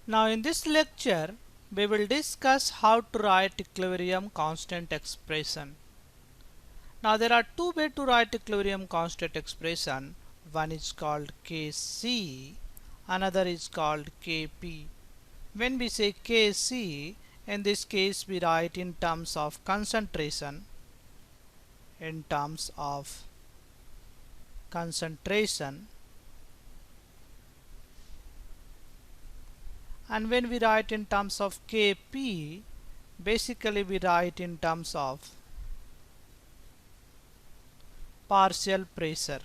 Now in this lecture we will discuss how to write equilibrium constant expression. Now there are two ways to write equilibrium constant expression. One is called Kc, another is called Kp. When we say Kc, in this case we write in terms of concentration, in terms of concentration, and when we write in terms of Kp, basically we write in terms of partial pressure.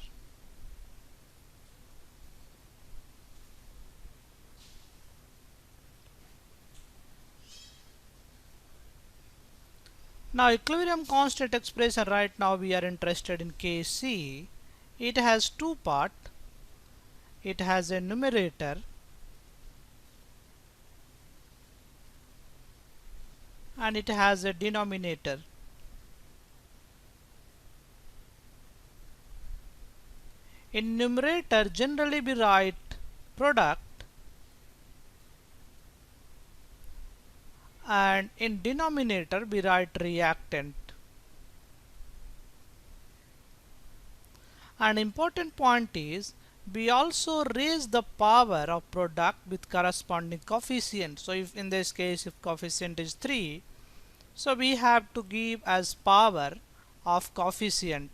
Now equilibrium constant expression, right now we are interested in Kc. It has two parts. It has a numerator and it has a denominator. In numerator generally we write product, and in denominator we write reactant. An important point is we also raise the power of product with corresponding coefficient. So if in this case if coefficient is 3, so we have to give as power of coefficient.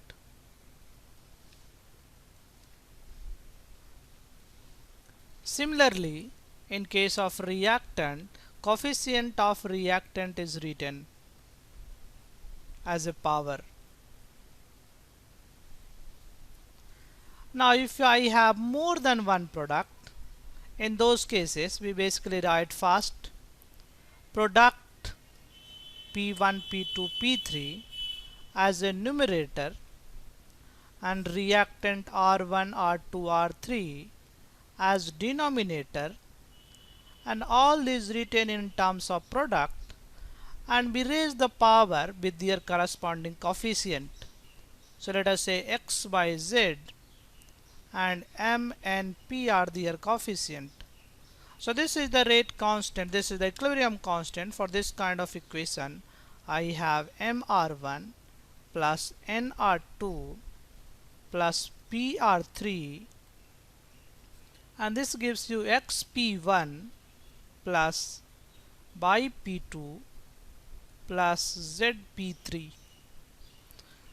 Similarly, in case of reactant, coefficient of reactant is written as a power. Now if I have more than one product, in those cases we basically write first product P1, P2, P3 as a numerator and reactant R1, R2, R3 as denominator, and all is written in terms of product, and we raise the power with their corresponding coefficient. So let us say x, y, z and m and p are their coefficient. So this is the rate constant, this is the equilibrium constant for this kind of equation. I have mr1 plus nr2 plus pr3, and this gives you xp1 plus yp2 plus zp3.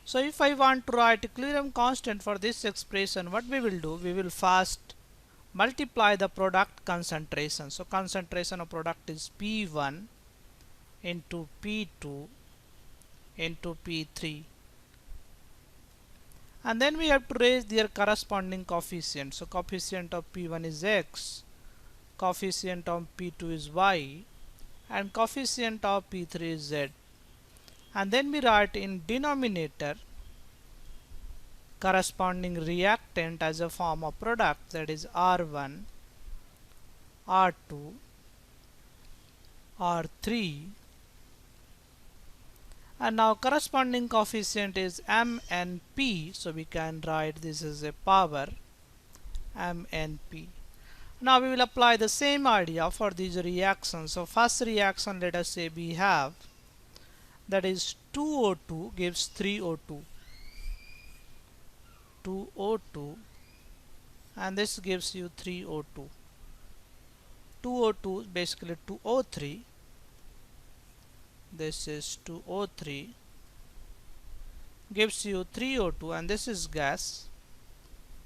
So if I want to write equilibrium constant for this expression, what we will do, we will first multiply the product concentration. So concentration of product is P1 into P2 into P3, and then we have to raise their corresponding coefficient. So coefficient of P1 is x, coefficient of P2 is y, and coefficient of P3 is z. And then we write in denominator corresponding reactant as a form of product, that is R1, R2, R3, and now corresponding coefficient is m and p, so we can write this as a power m and p. Now we will apply the same idea for these reactions. So first reaction, let us say we have, that is 2O2 gives 3O2, 2O2, and this gives you 3O2. 2O2 is basically 2O3, this is 2O3, gives you 3O2, and this is gas,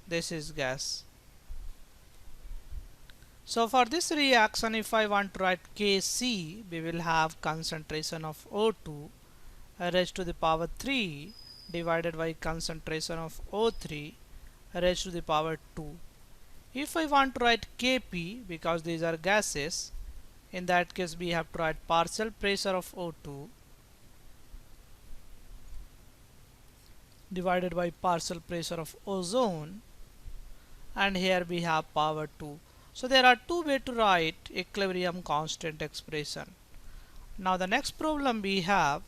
this is gas. So for this reaction, if I want to write Kc, we will have concentration of O2 raised to the power 3 divided by concentration of O3 raised to the power 2. If I want to write Kp, because these are gases, in that case we have to write partial pressure of O2 divided by partial pressure of ozone, and here we have power 2. So there are two ways to write equilibrium constant expression. Now the next problem we have,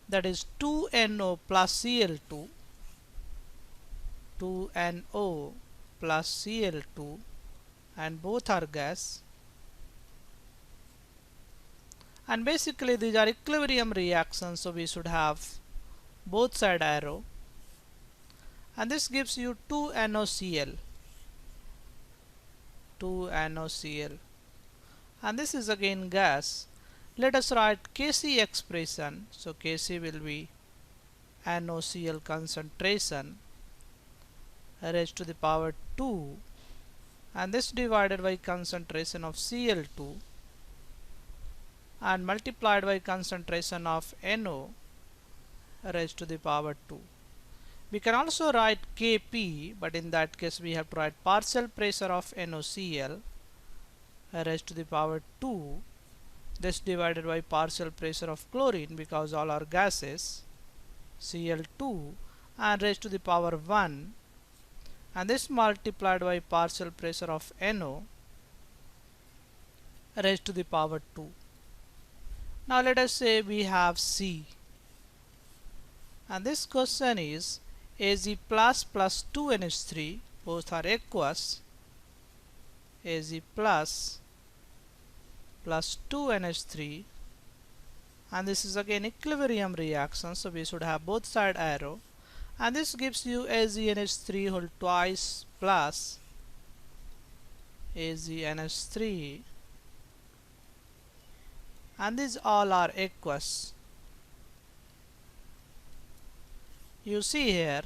that is 2NO plus Cl2, 2NO plus Cl2, and both are gas, And basically these are equilibrium reactions, so we should have both side arrow, and this gives you 2NaCl, 2NaCl, and this is again gas. Let us write Kc expression. So Kc will be NaCl concentration raised to the power 2, and this divided by concentration of Cl2 and multiplied by concentration of NO raised to the power 2. We can also write Kp, but in that case we have to write partial pressure of NaCl raised to the power 2, this divided by partial pressure of chlorine, because all are gases, Cl2, and raised to the power 1, and this multiplied by partial pressure of NO raised to the power 2. Now let us say we have C, and this question is Ag plus 2NH3 both are aqueous, Ag plus 2NH3, and this is again equilibrium reaction, so we should have both side arrow, and this gives you AgNH3 whole twice plus AgNH3, and these all are aqueous. You see here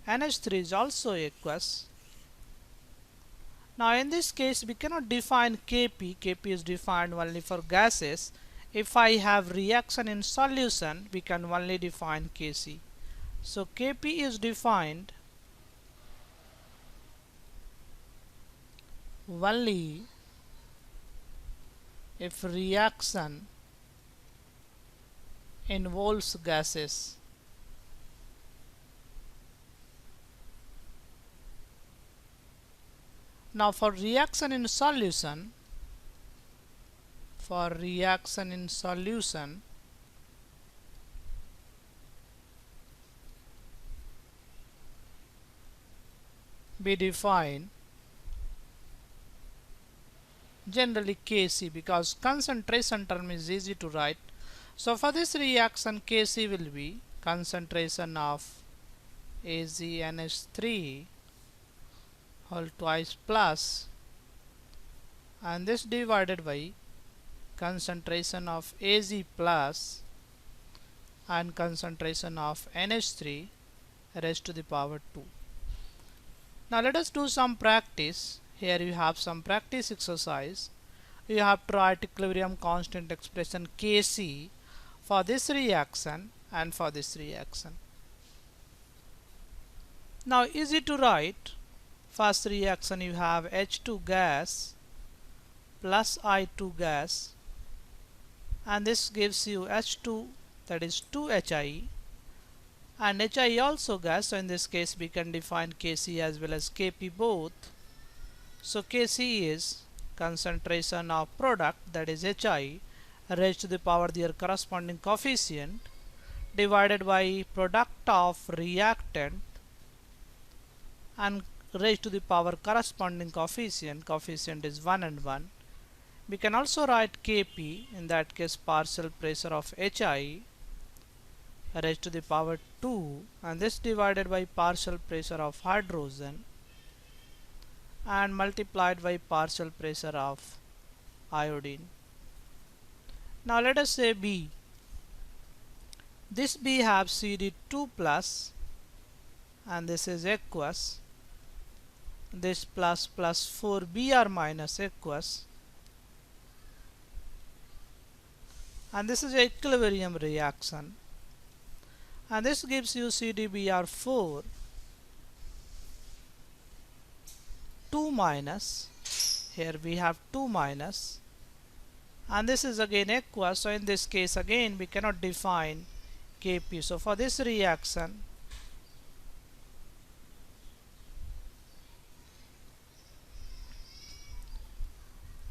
NH3 is also aqueous. Now in this case we cannot define Kp, Kp is defined only for gases. If I have reaction in solution, we can only define Kc. So Kp is defined only if reaction involves gases. Now for reaction in solution, we define generally Kc, because concentration term is easy to write. So for this reaction Kc will be concentration of AgNH3 whole twice plus, and this divided by concentration of Ag plus and concentration of NH3 raised to the power 2. Now let us do some practice. Here you have some practice exercise. You have to write equilibrium constant expression Kc for this reaction and for this reaction. Now easy to write. First reaction you have H2 gas plus I2 gas, and this gives you H2, that is 2Hi, and Hi also gas, so in this case we can define Kc as well as Kp both. So Kc is concentration of product, that is Hi, raised to the power their corresponding coefficient, divided by product of reactant and raised to the power corresponding coefficient. Coefficient is 1 and 1. We can also write Kp, in that case partial pressure of Hi raised to the power 2, and this divided by partial pressure of hydrogen and multiplied by partial pressure of iodine. Now let us say B. This B have Cd2 plus, and this is aqueous. This plus plus 4Br minus aqueous, and this is a equilibrium reaction, and this gives you CdBr4 2 minus, here we have 2 minus, and this is again aqueous, so in this case again we cannot define Kp. So for this reaction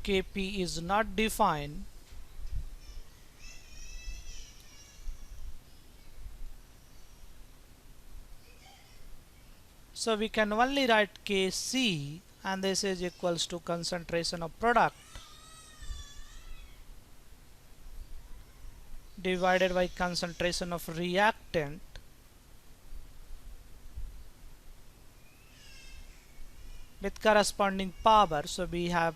Kp is not defined, so we can only write Kc, and this is equals to concentration of product divided by concentration of reactant with corresponding power. So we have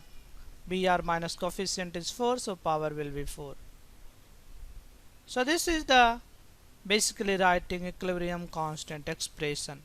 Br minus coefficient is 4, so power will be 4. So this is the basically writing equilibrium constant expression.